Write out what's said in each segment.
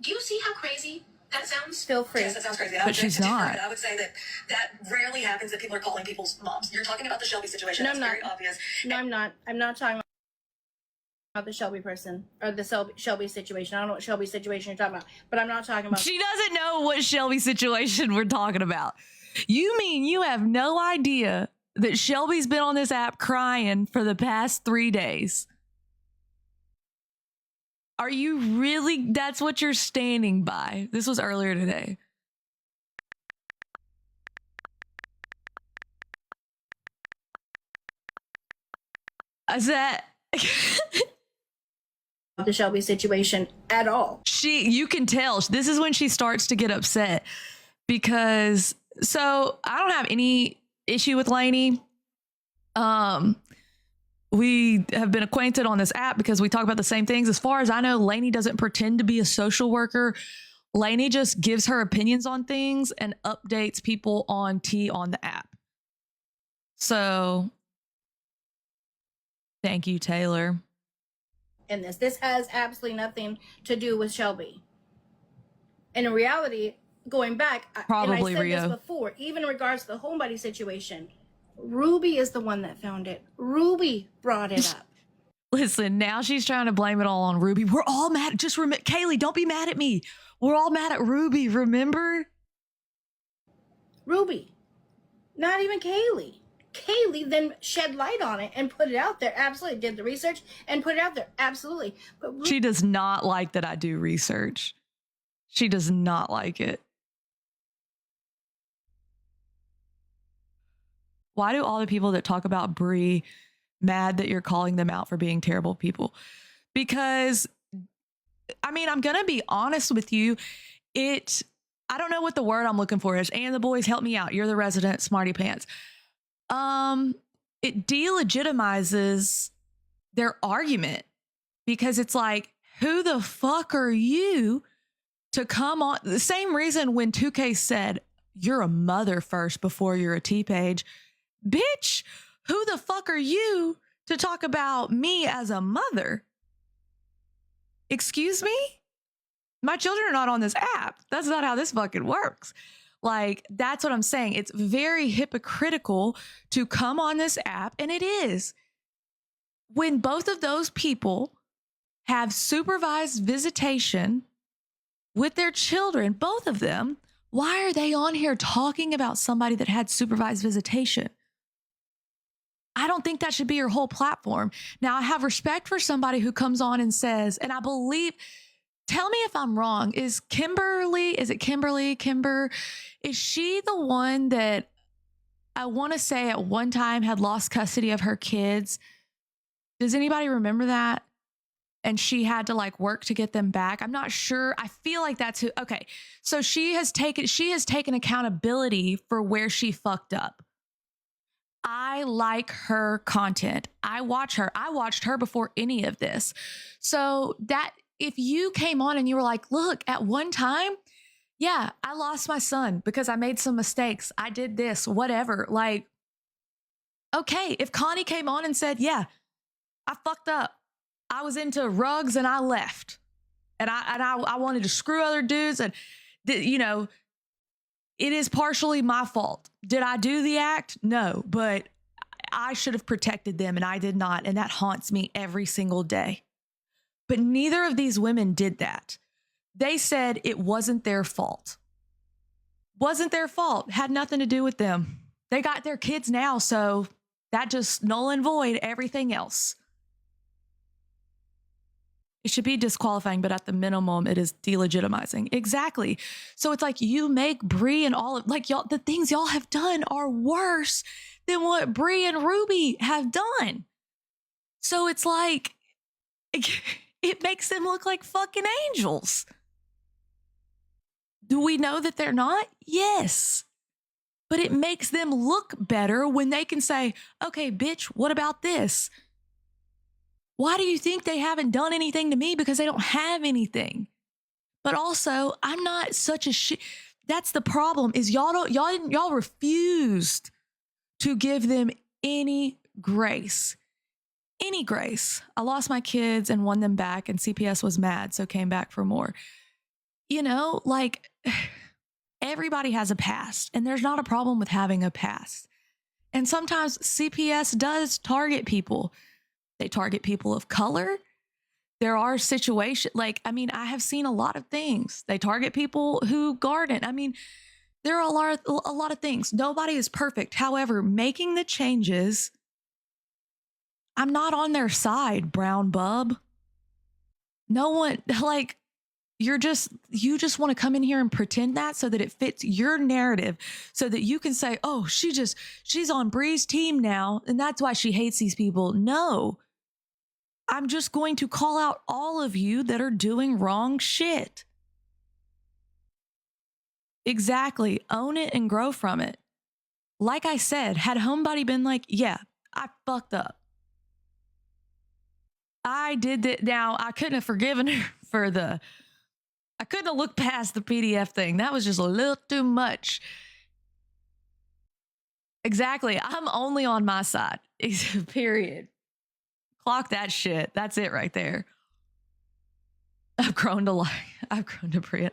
Do you see how crazy that sounds? Feel free. Yes, that sounds crazy. But she's not. I would say that rarely happens that people are calling people's moms. You're talking about the Shelby situation. No, That's I'm not. very obvious. No, I'm not. I'm not talking about the Shelby person or the Shelby situation. I don't know what Shelby situation you're talking about, but I'm not talking about. She doesn't know what Shelby situation we're talking about. You mean you have no idea that Shelby's been on this app crying for the past 3 days? Are you really? That's what you're standing by. This was earlier today. Is that the Shelby situation at all? you can tell this is when she starts to get upset because so I don't have any issue with Lainey. We have been acquainted on this app because we talk about the same things. As far as I know, Lainey doesn't pretend to be a social worker. Lainey just gives her opinions on things and updates people on the app. So thank you, Taylor. In this has absolutely nothing to do with Shelby. And in reality, going back, Probably and I said Rio. this before, even in regards to the homebody situation, Ruby is the one that found it. Ruby brought it up. Listen, now she's trying to blame it all on Ruby. We're all mad. Just remember, Kaylee, don't be mad at me. We're all mad at Ruby, remember? Ruby, not even Kaylee. Kaylee then shed light on it and put it out there. Absolutely. Did the research and put it out there. Absolutely. But She does not like that I do research. She does not like it. Why do all the people that talk about Bree mad that you're calling them out for being terrible people? Because, I mean, I'm going to be honest with you. I don't know what the word I'm looking for is. And the boys, help me out. You're the resident smarty pants. It delegitimizes their argument because it's like, who the fuck are you to come on? The same reason when 2K said, you're a mother first before you're a T-Page. Bitch, who the fuck are you to talk about me as a mother? Excuse me? My children are not on this app. That's not how this fucking works. Like, that's what I'm saying. It's very hypocritical to come on this app, and it is. When both of those people have supervised visitation with their children, both of them, why are they on here talking about somebody that had supervised visitation? I don't think that should be your whole platform. Now, I have respect for somebody who comes on and says, and I believe, tell me if I'm wrong, is Kimber, is she the one that I want to say at one time had lost custody of her kids? Does anybody remember that? And she had to like work to get them back. I'm not sure. I feel like that's who. Okay. So she has taken accountability for where she fucked up. I like her content. I watch her. I watched her before any of this. So that if you came on and you were like, look, at one time, yeah, I lost my son because I made some mistakes. I did this, whatever. Like, okay, if Connie came on and said, yeah, I fucked up. I was into rugs and I left. And I wanted to screw other dudes. And, you know, it is partially my fault. Did I do the act? No, but I should have protected them and I did not. And that haunts me every single day. But neither of these women did that. They said it wasn't their fault. Wasn't their fault. Had nothing to do with them. They got their kids now, so that just null and void everything else. It should be disqualifying, but at the minimum, it is delegitimizing. Exactly. So it's like you make Bree and all of, like, y'all, the things y'all have done are worse than what Bree and Ruby have done. So it's like, it makes them look like fucking angels. Do we know that they're not? Yes. But it makes them look better when they can say, okay, bitch, what about this? Why do you think they haven't done anything to me? Because they don't have anything. But also, I'm not such a shit. That's the problem is y'all refused to give them any grace. Any grace. I lost my kids and won them back and CPS was mad, so came back for more. you know, like everybody has a past, and there's not a problem with having a past. And sometimes CPS does target people. They target people of color. There are situations like, I mean, I have seen a lot of things. They target people who garden. I mean, there are a lot of things. Nobody is perfect. However, making the changes, I'm not on their side, brown bub. No one, like, you just want to come in here and pretend that so that it fits your narrative, so that you can say, oh, she's on Bree's team now, and that's why she hates these people. No, I'm just going to call out all of you that are doing wrong shit. Exactly. Own it and grow from it. Like I said, had Homebody been like, yeah, I fucked up, I did that. Now, I couldn't have forgiven her I couldn't have looked past the PDF thing. That was just a little too much. Exactly. I'm only on my side. Period. Clock that shit. That's it right there. I've grown to Bria.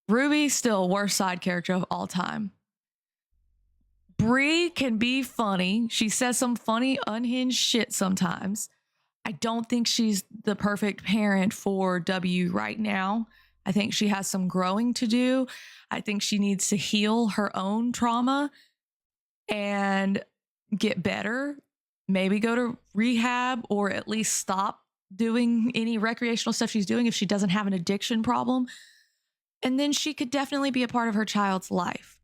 Ruby, still worst side character of all time. Bree can be funny. She says some funny, unhinged shit sometimes. I don't think she's the perfect parent for W right now. I think she has some growing to do. I think she needs to heal her own trauma and get better. Maybe go to rehab, or at least stop doing any recreational stuff she's doing if she doesn't have an addiction problem. And then she could definitely be a part of her child's life.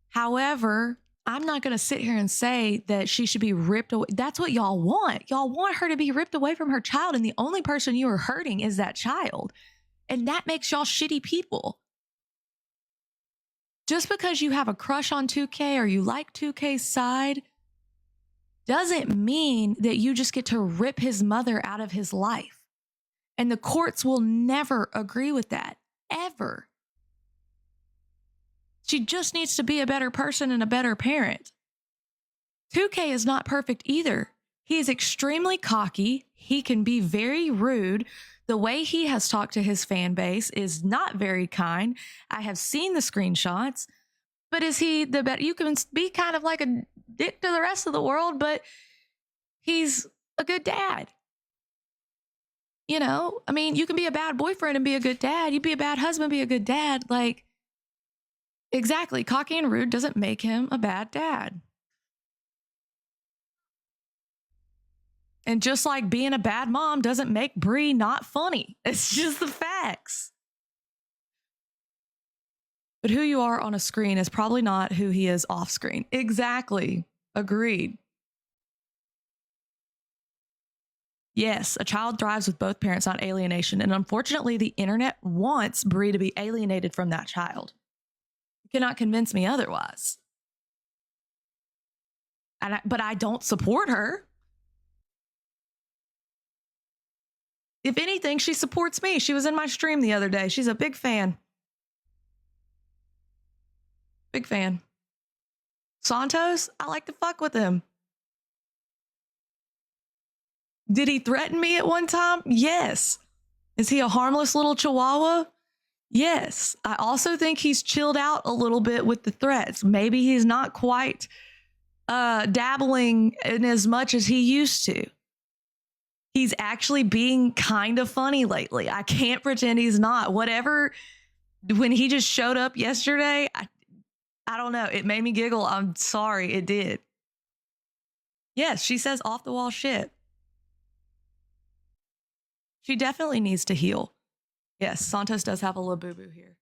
However, I'm not going to sit here and say that she should be ripped away. That's what y'all want. Y'all want her to be ripped away from her child, and the only person you are hurting is that child. And that makes y'all shitty people. Just because you have a crush on 2K or you like 2K's side doesn't mean that you just get to rip his mother out of his life. And the courts will never agree with that, ever. She just needs to be a better person and a better parent. 2K is not perfect either. He is extremely cocky. He can be very rude. The way he has talked to his fan base is not very kind. I have seen the screenshots. But is he the better? You can be kind of like a dick to the rest of the world, but he's a good dad. You know, I mean, you can be a bad boyfriend and be a good dad. You be a bad husband, be a good dad. Like, exactly. Cocky and rude doesn't make him a bad dad. And just like being a bad mom doesn't make Bree not funny. It's just the facts. But who you are on a screen is probably not who he is off screen. Exactly. Agreed. Yes, a child thrives with both parents, not alienation. And unfortunately, the internet wants Bree to be alienated from that child. You cannot convince me otherwise. But I don't support her. If anything, she supports me. She was in my stream the other day. She's a big fan. Big fan. Santos, I like to fuck with him. Did he threaten me at one time? Yes. Is he a harmless little chihuahua? Yes. I also think he's chilled out a little bit with the threats. Maybe he's not quite dabbling in as much as he used to. He's actually being kind of funny lately. I can't pretend he's not. Whatever, when he just showed up yesterday, I don't know. It made me giggle. I'm sorry. It did. Yes, she says off the wall shit. She definitely needs to heal. Yes, Santos does have a little boo-boo here.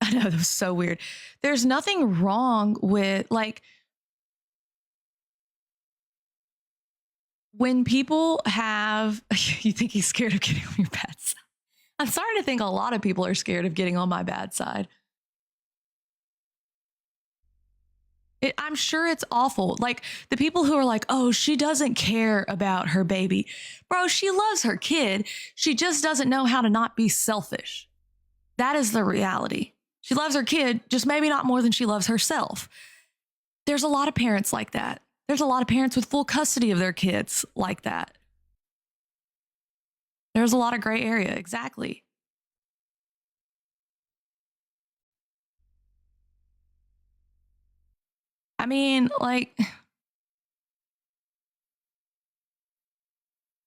I know, that was so weird. There's nothing wrong with, like, when people have, you think he's scared of getting on your bad side. I'm starting to think a lot of people are scared of getting on my bad side. I'm sure it's awful. Like, the people who are like, oh, she doesn't care about her baby. Bro, she loves her kid. She just doesn't know how to not be selfish. That is the reality. She loves her kid, just maybe not more than she loves herself. There's a lot of parents like that. There's a lot of parents with full custody of their kids like that. There's a lot of gray area. Exactly. I mean, like,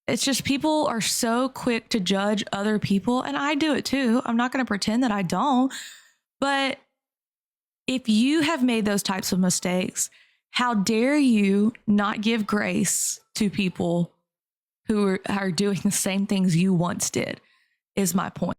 it's just people are so quick to judge other people, and I do it too. I'm not going to pretend that I don't. But if you have made those types of mistakes, how dare you not give grace to people who are doing the same things you once did, is my point.